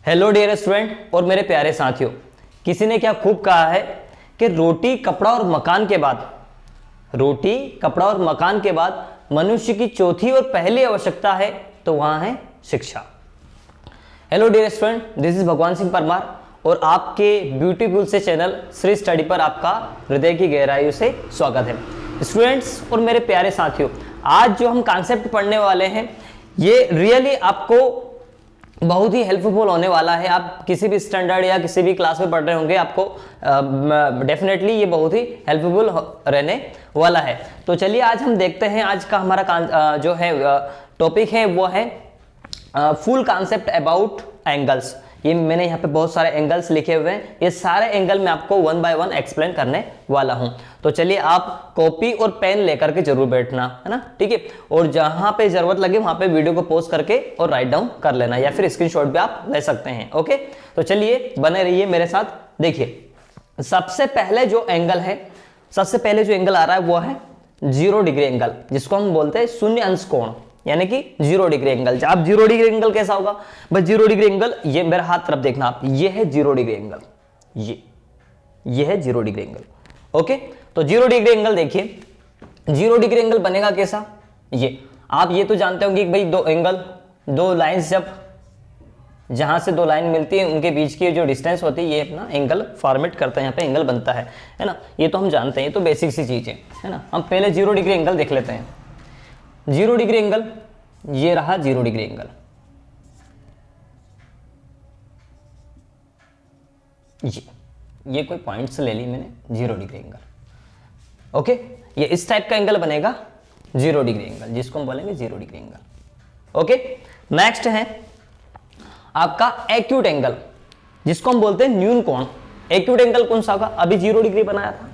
Hello dear student और मेरे प्यारे साथियों, किसी ने क्या खूब कहा है कि रोटी कपड़ा और मकान के बाद मनुष्य की चौथी और पहली आवश्यकता है तो वहां है शिक्षा। Hello dear student, this is Bhagwan Singh Parmar और आपके ब्यूटीफुल से चैनल श्री स्टडी पर आपका हृदय की गहराइयों से स्वागत है। स्टूडेंट्स और मेरे प्यारे साथियों, आज जो हम कॉन्सेप्ट पढ़ने वाले हैं ये रियली आपको बहुत ही हेल्पफुल होने वाला है। आप किसी भी स्टैंडर्ड या किसी भी क्लास में पढ़ रहे होंगे, आपको डेफिनेटली ये बहुत ही हेल्पफुल रहने वाला है। तो चलिए आज हम देखते हैं, आज का हमारा जो है टॉपिक है वो है फुल कॉन्सेप्ट अबाउट एंगल्स। ये मैंने यहाँ पे बहुत सारे एंगल्स लिखे हुए हैं, ये सारे एंगल मैं आपको वन बाय वन एक्सप्लेन करने वाला हूँ। तो चलिए आप कॉपी और पेन लेकर के जरूर बैठना, है ना, ठीक है। और जहाँ पे जरूरत लगे वहाँ पे वीडियो को पॉज करके और राइट डाउन कर लेना या फिर स्क्रीनशॉट भी आप ले सकते हैं। ओके, तो चलिए बने रहिए मेरे साथ। देखिए सबसे पहले जो एंगल आ रहा है वो है 0 डिग्री एंगल, जिसको हम बोलते हैं शून्य अंश कोण, यानी कि 0 डिग्री एंगल। अब 0 डिग्री एंगल कैसा होगा भाई? 0 डिग्री एंगल, ये मेरा हाथ तरफ देखना आप, ये है 0 डिग्री एंगल, ये है 0 डिग्री एंगल। ओके, तो 0 डिग्री एंगल देखिए, 0 डिग्री एंगल बनेगा कैसा? ये आप ये तो जानते होंगे कि भाई दो लाइंस जहां से दो लाइन मिलती है उनके बीच की जो डिस्टेंस होती है ये अपना एंगल फॉर्मेट करता है, यहाँ पे एंगल बनता है ना। ये तो हम जानते हैं, ये तो बेसिक सी चीज है ना। हम पहले 0 डिग्री एंगल देख लेते हैं। 0 डिग्री एंगल, ये रहा 0 डिग्री एंगल, ये कोई पॉइंट्स ले ली मैंने, 0 डिग्री एंगल। ओके, ये इस टाइप का एंगल बनेगा 0 डिग्री एंगल, जिसको हम बोलेंगे 0 डिग्री एंगल। ओके, नेक्स्ट है आपका एक्यूट एंगल, जिसको हम बोलते हैं न्यून कोण। एक्यूट एंगल कौन सा होगा? अभी 0 डिग्री बनाया था,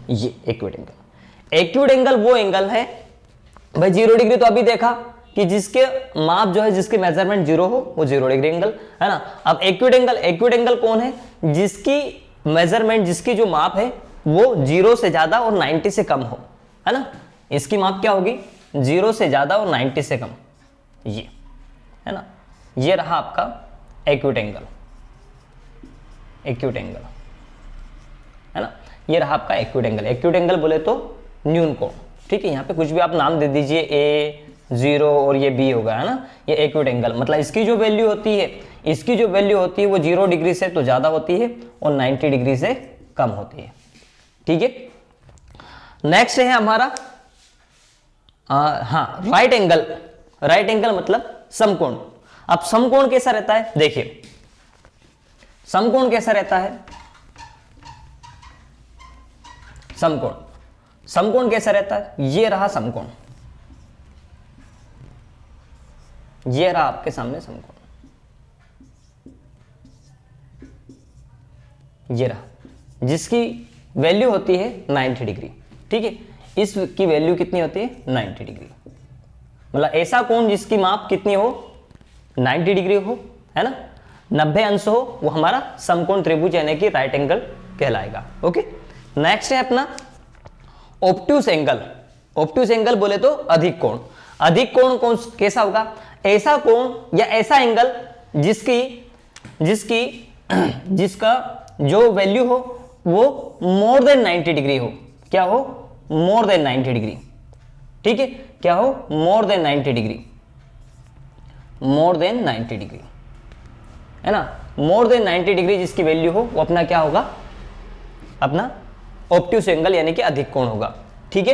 ये एक्यूट एंगल। एक्यूट एंगल वो एंगल है भाई, 0 डिग्री तो अभी देखा कि जिसके माप जो है, जिसकी मेजरमेंट 0 हो वो 0 डिग्री एंगल है ना। अब एक्यूट एंगल कौन है? जिसकी मेजरमेंट, जिसकी जो माप है वो 0 से ज्यादा और 90 से कम हो, है ना। इसकी माप क्या होगी? 0 से ज्यादा और 90 से कम, ये है ना। ये रहा आपका एक्यूट एंगल है ना। ये रहा आपका एक्यूट एंगल बोले तो न्यून कोण, ठीक है। यहाँ पे कुछ भी आप नाम दे दीजिए, A 0 और ये B होगा, है ना। ये एक्यूट एंगल मतलब इसकी जो वैल्यू होती है वो 0 डिग्री से तो ज्यादा होती है और 90 डिग्री से कम होती है, ठीक है। नेक्स्ट है हमारा राइट एंगल मतलब समकोण। अब समकोण कैसा रहता है? देखिए समकोण कैसा रहता है, समकोण कैसा रहता है? ये रहा समकोण, ये रहा आपके सामने समकोण, ये रहा, जिसकी वैल्यू होती है 90 डिग्री, ठीक है। इसकी वैल्यू कितनी होती है? 90 डिग्री। मतलब ऐसा कोण जिसकी माप कितनी हो? 90 डिग्री हो, है ना, 90 अंश हो, वो हमारा समकोण त्रिभुज यानी कि राइट एंगल कहलाएगा। ओके, नेक्स्ट है अपना ऑब्ट्यूस एंगल बोले तो अधिक कोण कौन कैसा होगा? ऐसा कोण या ऐसा एंगल जिसका जो वैल्यू हो वो मोर देन 90 डिग्री हो। क्या हो? मोर देन 90 डिग्री, ठीक है। क्या हो? मोर देन 90 डिग्री है ना। मोर देन 90 डिग्री जिसकी वैल्यू हो वो अपना क्या होगा? अपना ऑब्ट्यूस एंगल यानी कि अधिक कोण होगा, ठीक है।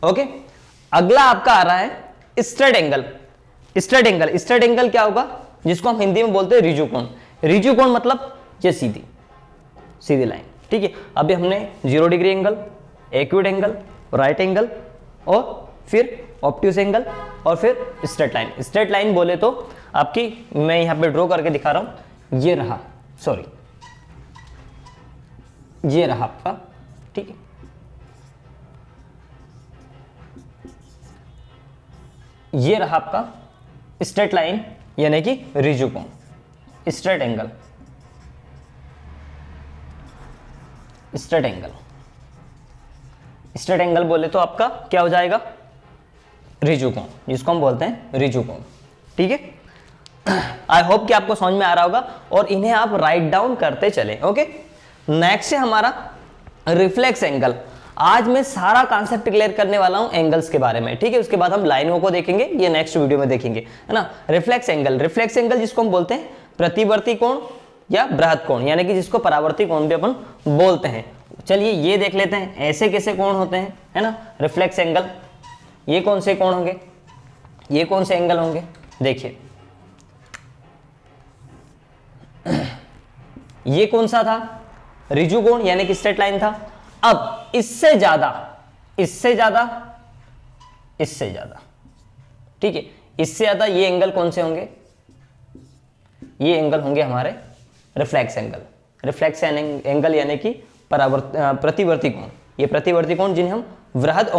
ओके, अगला आपका आ रहा है स्ट्रेट एंगल क्या होगा? जिसको हम हिंदी में बोलते हैं रिजु कोण मतलब ये सीधी लाइन, ठीक है। अभी हमने 0 degree angle, acute angle, right angle और फिर ऑब्ट्यूस एंगल और फिर स्ट्रेट लाइन बोले तो आपकी, मैं यहां पे ड्रॉ करके दिखा रहा हूं, ये रहा आपका, ठीक है। ये रहा आपका स्ट्रेट लाइन यानी कि रिजु कोण, स्ट्रेट एंगल बोले तो आपका क्या हो जाएगा? रिजु कोण, जिसको हम बोलते हैं रिजु कोण, ठीक है। आई होप कि आपको समझ में आ रहा होगा और इन्हें आप राइट डाउन करते चले। ओके, नेक्स्ट है हमारा रिफ्लेक्स एंगल। आज मैं सारा कॉन्सेप्ट क्लियर करने वाला हूं एंगल्स के बारे में, ठीक है। उसके बाद हम लाइनों को देखेंगे, ये नेक्स्ट वीडियो में देखेंगे, है ना। रिफ्लेक्स एंगल, रिफ्लेक्स एंगल जिसको हम बोलते हैं प्रतिवर्ती कोण या बृहद कोण, यानी कि जिसको परावर्ती कोण भी अपन बोलते हैं। चलिए ये देख लेते हैं ऐसे कैसे कोण होते हैं, है ना। रिफ्लेक्स एंगल, ये कौन से कोण होंगे, ये कौन से एंगल होंगे, देखिए ये कौन सा था, रिजु कोण यानी कि स्ट्रेट लाइन था। अब इससे ज्यादा, इससे ज्यादा, इससे ज्यादा, ठीक है, इससे ज्यादा ये एंगल कौन से होंगे, ये एंगल होंगे हमारे रिफ्लेक्स एंगल। रिफ्लेक्स एंगल यानी कि प्रतिवर्ती कोण, ये प्रतिवर्ती कोण जिन्हें हम वृहद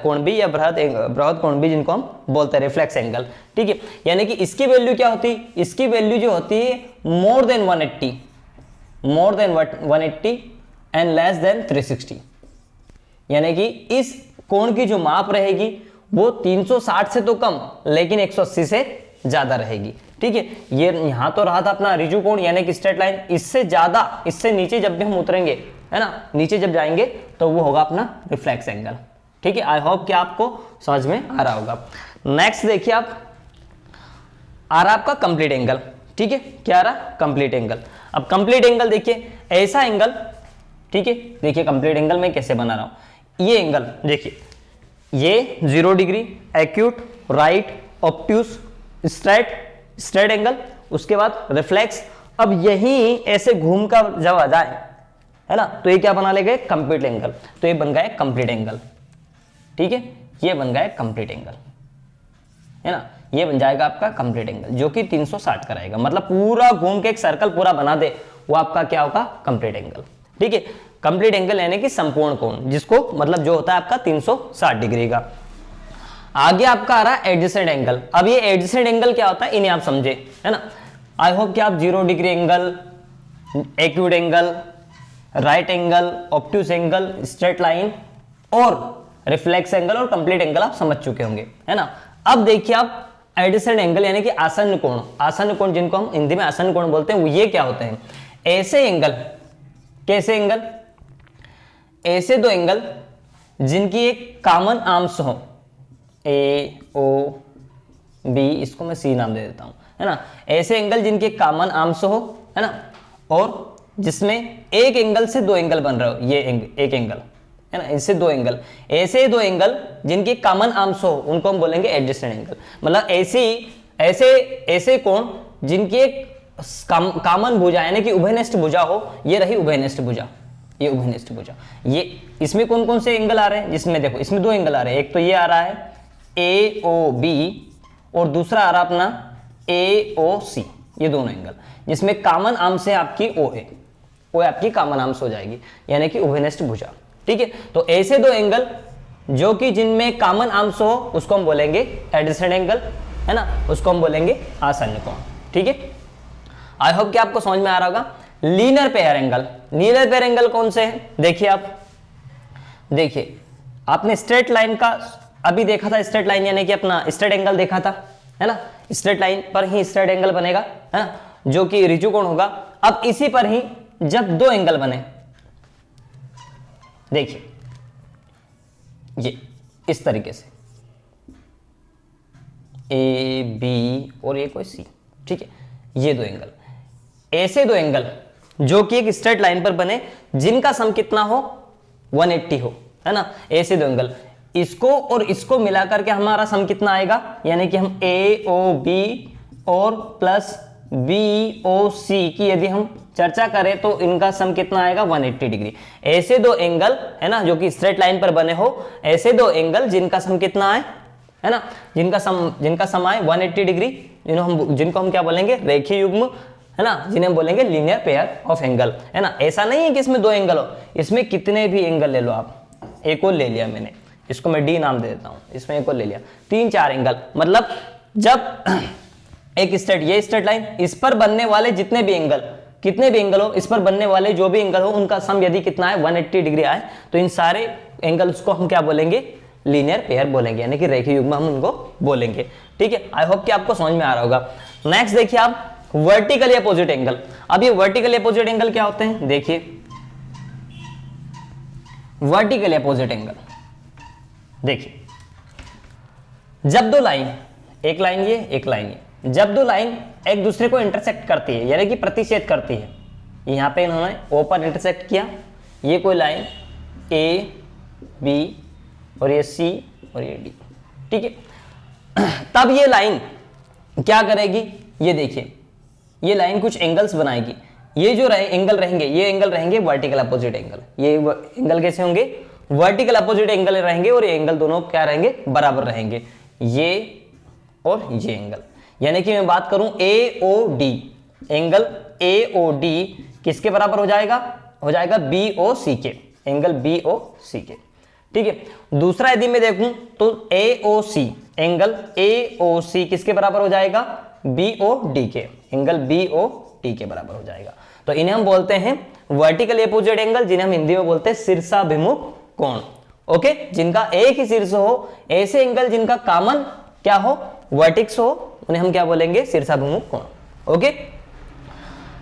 कोण भी या बृहद कोण भी जिनको हम बोलते हैं रिफ्लेक्स एंगल, ठीक है। यानी कि इसकी वैल्यू क्या होती है, इसकी वैल्यू जो होती है more than 180, more than 180 and less than 360, यानी कि इस कोण की जो माप रहेगी वो 360 से तो कम लेकिन 180 से ज्यादा रहेगी, ठीक है। ये यहां तो रहा था अपना रिजु कोण यानी कि स्ट्रेट लाइन, इससे ज्यादा, इससे नीचे जब भी हम उतरेंगे, है ना, नीचे जब जाएंगे तो वो होगा अपना रिफ्लेक्स एंगल, ठीक है। आई होप कि आपको समझ में आ रहा होगा। नेक्स्ट देखिए आप, आ रहा आपका कंप्लीट एंगल, ठीक है। क्या आ रहा, कंप्लीट एंगल। अब कंप्लीट एंगल देखिए ऐसा एंगल, ठीक है, देखिए कंप्लीट एंगल मैं कैसे बना रहा हूं। ये एंगल देखिए, ये 0 degree, acute, right, obtuse, straight angle, उसके बाद रिफ्लेक्स। अब यही ऐसे घूम कर जब आ जाए, है ना, तो ये क्या बना लेगा, कंप्लीट एंगल। तो ये बन गया कंप्लीट एंगल, ठीक है, ये बन गया कंप्लीट एंगल, है ना, ये बन जाएगा आपका कंप्लीट एंगल जो कि 360 का रहेगा। मतलब पूरा घूम के एक सर्कल पूरा बना दे, वो आपका क्या होगा, कंप्लीट एंगल, ठीक है। कंप्लीट एंगल यानी कि संपूर्ण कोण, जिसको मतलब जो होता है आपका 360 डिग्री का। आगे आपका आ रहा है एडजेसेंट एंगल। अब ये एडजेसेंट एंगल क्या होता है, इन्हें आप समझे, है ना। आई होप कि आप 0 degree angle, acute angle, right angle, obtuse angle, straight line और रिफ्लेक्स एंगल और कंप्लीट एंगल आप समझ चुके होंगे, है ना। अब देखिए आप एडजेसेंट एंगल यानी कि आसन्न कोण, आसन्न कोण जिनको हम हिंदी में आसन्न कोण बोलते हैं, वो ये क्या होते हैं, ऐसे एंगल, कैसे एंगल, ऐसे दो एंगल जिनकी एक कॉमन आर्म्स हो, ए ओ बी, इसको मैं सी नाम दे देता हूं, है ना। ऐसे एंगल जिनके कॉमन आर्म्स हो, है ना, और जिसमें एक एंगल से दो एंगल बन रहे हो, ये एक एंगल, है ना, इससे दो एंगल, ऐसे दो एंगल जिनके कॉमन आर्म्स हो उनको हम बोलेंगे एडजेसेंट एंगल। मतलब ऐसे कोण जिनकी एक कॉमन भुजा यानी कि उभयनिष्ठ भुजा हो, ये रही उभयनिष्ठ भुजा, ये उभयनिष्ठ भुजा। ये इसमें कौन कौन से एंगल आ रहे हैं, जिसमें देखो इसमें दो एंगल आ रहे हैं, एक तो ये आ रहा है ए ओ बी और दूसरा आ रहा अपना ए ओ सी, ये दोनों एंगल जिसमें कॉमन आर्म्स है आपकी ओ है, वो आपकी कॉमन आर्म्स हो जाएगी यानी कि उभयनिष्ठ भुजा, ठीक है। तो ऐसे दो एंगल जो कि जिनमें कॉमन आर्म्स हो उसको हम बोलेंगे एडजेसेंट एंगल, है ना, उसको हम बोलेंगे आसन्न कोण, ठीक है। आई होप कि आपको समझ में आ रहा होगा। Linear pair angle, linear pair angle कौन से हैं, देखिए आप, देखिए आपने स्ट्रेट लाइन का अभी देखा था, स्ट्रेट लाइन यानी कि अपना स्ट्रेट एंगल देखा था, है ना, स्ट्रेट लाइन पर ही स्ट्रेट एंगल बनेगा, है ना, जो कि रिजु कोण होगा। अब इसी पर ही जब दो एंगल बने, देखिए ये इस तरीके से ए बी और ये कोई सी, ठीक है, ये दो एंगल, ऐसे दो एंगल जो कि एक स्ट्रेट लाइन पर बने जिनका सम कितना हो 180 हो, है ना, ऐसे दो एंगल, इसको और इसको मिलाकर के हमारा सम कितना आएगा, यानी कि हम ए ओ बी और प्लस बी ओ सी की यदि हम चर्चा करें तो इनका सम कितना आएगा 180 डिग्री। ऐसे दो एंगल, है ना, जो कि स्ट्रेट लाइन पर बने हो, ऐसे दो एंगल जिनका सम कितना आए, है ना, जिनका सम आए 180 डिग्री, जिनको हम क्या बोलेंगे, रेखीय युग्म, है ना, जिन्हें बोलेंगे लीनियर पेयर ऑफ एंगल, है ना। ऐसा नहीं है कि इसमें दो एंगल हो, इसमें कितने भी एंगल ले लो आप, एक और ले लिया मैंने, इसको मैं डी नाम दे देता हूं, इसमें एक और ले लिया, 3-4 एंगल, मतलब जब एक स्ट्रेट, ये स्ट्रेट लाइन, इस पर बनने वाले जितने भी एंगल, कितने भी एंगल हो, इस पर बनने वाले जो भी एंगल हो उनका सम यदि कितना है 180 डिग्री आए तो इन सारे एंगल्स को हम क्या बोलेंगे, लीनियर पेयर बोलेंगे, यानी कि रेखीय युग्म हम उनको बोलेंगे, ठीक है। आई होप कि आपको समझ में आ रहा होगा। नेक्स्ट देखिए आप वर्टिकली अपोजिट एंगल। अब ये वर्टिकली अपोजिट एंगल क्या होते हैं, देखिए वर्टिकली अपोजिट एंगल, देखिए जब दो लाइन, एक लाइन ये एक लाइन ये, जब दो लाइन एक दूसरे को इंटरसेक्ट करती है यानी कि प्रतिच्छेद करती है, यहां पे इन्होंने ओ पर इंटरसेक्ट किया, ये कोई लाइन ए बी और ये सी और ये डी, ठीक है। तब ये लाइन क्या करेगी, ये देखिए ये लाइन कुछ एंगल्स बनाएगी, ये जो एंगल रहेंगे ये एंगल रहेंगे वर्टिकल अपोजिट एंगल, ये एंगल कैसे होंगे, वर्टिकल अपोजिट एंगल रहेंगे और ये एंगल दोनों क्या रहेंगे, बराबर रहेंगे, ये और ये एंगल। यानी कि मैं बात करूं A O D, angle A O D किसके बराबर हो जाएगा बी ओ सी के, एंगल बी ओ सी के, ठीक है। दूसरा यदि मैं देखूं तो ए ओ सी, एंगल ए ओ सी किसके बराबर हो जाएगा, बी ओ डी के, एंगल बी ओ डी के बराबर हो जाएगा। तो इन्हें हम बोलते हैं वर्टिकल अपोजिट एंगल, जिन्हें हम हिंदी में बोलते हैं शीर्षाभिमुख कोण। ओके, जिनका एक ही शीर्ष हो, ऐसे एंगल जिनका कॉमन क्या हो, वर्टेक्स हो, उन्हें हम क्या बोलेंगे, शीर्षाभिमुख कोण। ओके,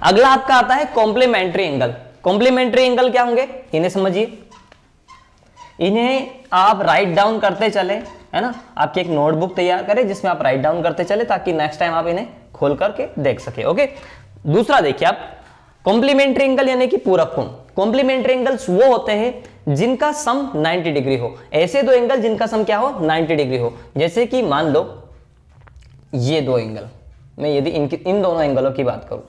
अगला आपका आता है कॉम्प्लीमेंट्री एंगल। कॉम्प्लीमेंट्री एंगल क्या होंगे, इन्हें समझिए, इन्हें आप राइट डाउन करते चले, है ना, आपकी एक नोटबुक तैयार करें जिसमें आप राइट डाउन करते चले ताकि नेक्स्ट टाइम आप इन्हें खोल करके देख सके। ओके, दूसरा देखिए आप कॉम्प्लीमेंट्री एंगल यानी कि पूरक कोण। कॉम्प्लीमेंट्री एंगल्स वो होते हैं जिनका सम 90 डिग्री हो, ऐसे दो एंगल जिनका सम क्या हो, 90 डिग्री हो। जैसे कि मान लो ये दो एंगल, मैं यदि इन दोनों एंगलों की बात करूं,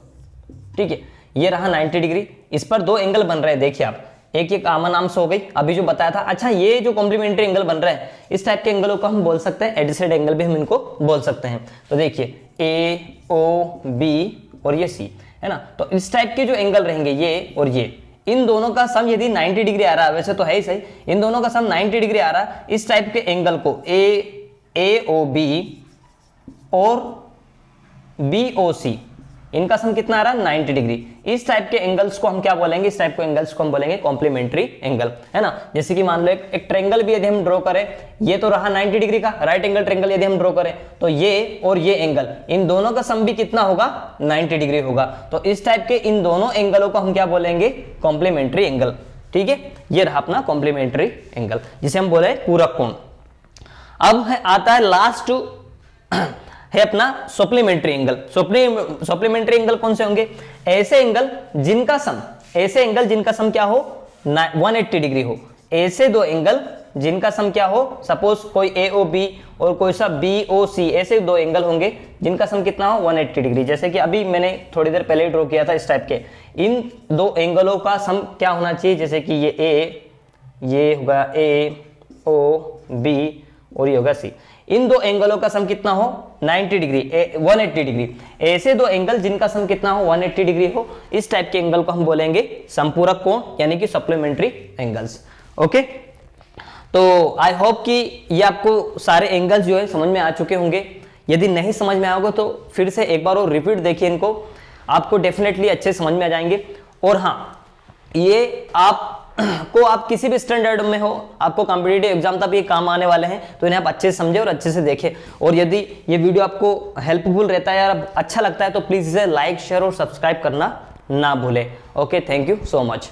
ठीक है, ये रहा 90 डिग्री, इस पर दो एंगल बन रहे हैं, देखिए आप, एक ये कॉमन आर्म्स हो गई अभी जो बताया था। अच्छा, ये जो कॉम्प्लीमेंट्री एंगल बन रहे हैं, इस टाइप के एंगलों को हम बोल सकते हैं एडजेसेंट एंगल भी हम इनको बोल सकते हैं। तो देखिए ए ओ बी और ये सी, है ना, तो इस टाइप के जो एंगल रहेंगे ये और ये, इन दोनों का सम यदि 90 डिग्री आ रहा है, वैसे तो है ही सही, इन दोनों का सम 90 डिग्री आ रहा है, इस टाइप के एंगल को ए ओ बी और बी ओ सी, इनका सम कितना आ रहा है, 90 डिग्री। इस टाइप के एंगल्स को हम क्या बोलेंगे, इस टाइप के एंगल्स को हम बोलेंगे कॉम्प्लीमेंट्री एंगल, है ना। जैसे कि मान लो एक ट्रायंगल भी यदि हम ड्रॉ करें, ये तो रहा 90 डिग्री का राइट एंगल ट्रायंगल, यदि हम ड्रॉ करें तो ये और ये एंगल, इन दोनों का सम भी कितना होगा, 90 डिग्री होगा। तो इस टाइप के इन दोनों एंगलों को हम क्या बोलेंगे, कॉम्प्लीमेंट्री एंगल, ठीक है। ये रहा अपना कॉम्प्लीमेंट्री एंगल जिसे हम बोले पूरक कोण। अब आता है लास्ट है अपना सप्लीमेंट्री एंगल। सप्लीमेंट्री एंगल कौन से होंगे, ऐसे एंगल जिनका सम क्या हो, 180 डिग्री हो। ऐसे दो एंगल जिनका सम क्या हो, सपोज कोई ए ओ बी और कोई सा बी ओ सी, ऐसे दो एंगल होंगे जिनका सम कितना हो, 180 डिग्री। जैसे कि अभी मैंने थोड़ी देर पहले ड्रॉ किया था इस टाइप के, इन दो एंगलों का सम क्या होना चाहिए, जैसे कि ये होगा ए ओ बी और ये होगा सी, इन दो एंगलों का सम कितना हो, 90 डिग्री 180 डिग्री। ऐसे दो एंगल जिनका सम कितना हो, 180 डिग्री हो, इस टाइप के एंगल को हम बोलेंगे समपूरक कोण यानी कि सप्लीमेंट्री एंगल्स। ओके, तो आई होप कि ये आपको सारे एंगल्स जो है समझ में आ चुके होंगे। यदि नहीं समझ में आओगे तो फिर से एक बार और रिपीट देखिए इनको, आपको डेफिनेटली अच्छे समझ में आ जाएंगे। और हाँ, ये आप किसी भी स्टैंडर्ड में हो, आपको कॉम्पिटिटिव एग्जाम तक ये काम आने वाले हैं, तो इन्हें आप अच्छे से समझे और अच्छे से देखें। और यदि ये वीडियो आपको हेल्पफुल रहता है या अच्छा लगता है तो प्लीज इसे लाइक, शेयर और सब्सक्राइब करना ना भूलें। Okay, thank you so much.